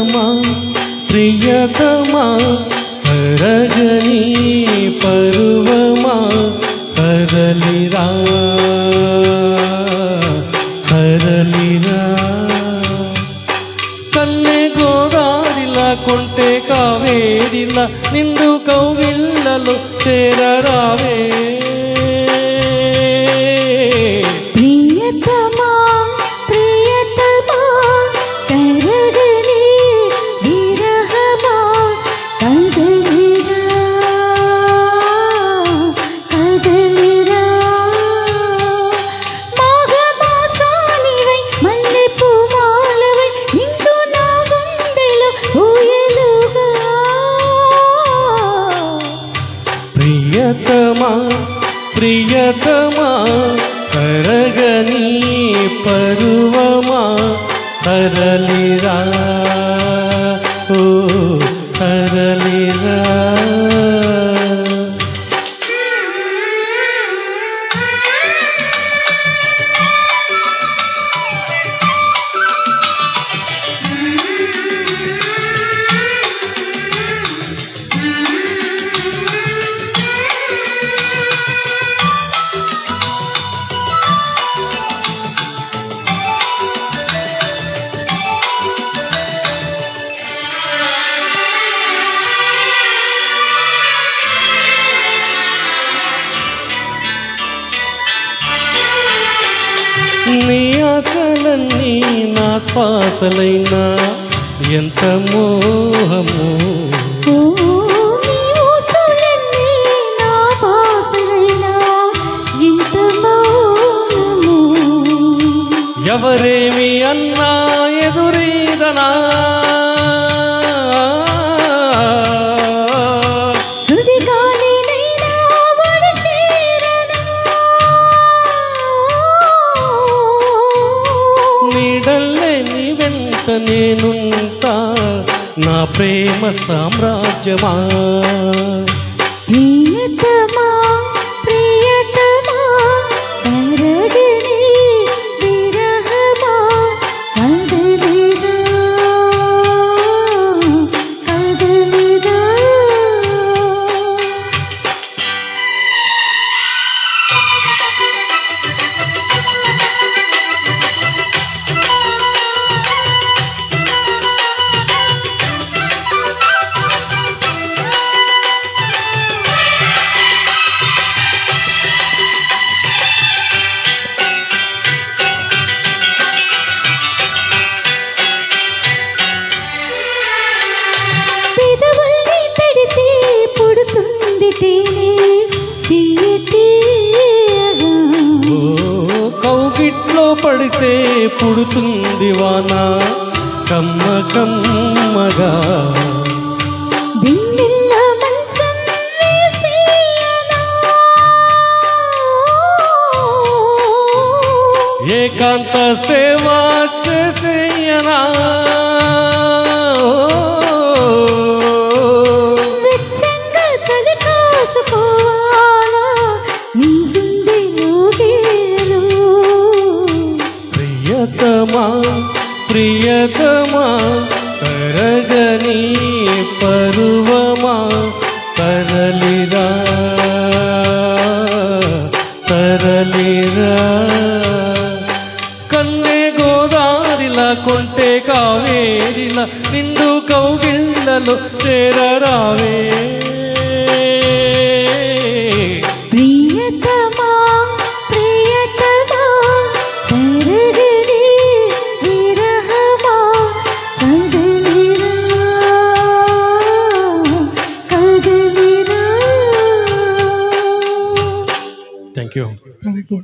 ప్రియతమా ప్రియతమా తరగని పరువమా తరలిరా తరలిరా కన్నె గోదారిలా కొంటే కావేరిలా నిండు కౌగిళ్ళలో చేరరావే ప్రియతమా ప్రియతమా తరగని విరహమా కదలిరా కదలిరా మాఘమాసానివై మల్లెపూ మాలవై నిండు నా గుండెలో ఊయలుగా ప్రియతమా ప్రియతమా తరగని పరువమా తరలిరా ఓ తరలిరా నీ ఆశలన్నీ నా శ్వాసలైనా ఎంత మోహము నీ ఊసులన్నీ నా భాషలైనా ఎంత మౌనము ఎవరేమి అన్నా ఎదురీదనా సుడిగాలినైనా ఒడి చేరనా నీడల్లే నీ వెంట నేనుంటా నా ప్రేమ సామ్రాజ్యమా ప్రియతమా ప్రియతమా తరగని విరహమా కదలిరా కదలిరా పెదవుల్ని తడితే పుడుతుంది తేనె తీయ తీయగా ఓ కౌగిట్లో పడితే పుడుతుంది వాన కమ్మ కమ్మగా వెన్నెల మంచం వేసేయనా ఏకాంత సేవ చేసేయనా వెచ్చంగా చలి కాసుకోవాలా నీ గుండెలో గేలు ప్రియతమా ప్రియతమా తరగని పరువమా తరలిరా తరలిరా కన్నె గోదారిలా కొంటే కావేరిలా నిండు కౌగిళ్ళలో చేరరావే ప్రియతమా ప్రియతమా తరగని విరహమా కదలిరా కదలిరా థ్యాంక్ యూ థ్యాంక్ యూ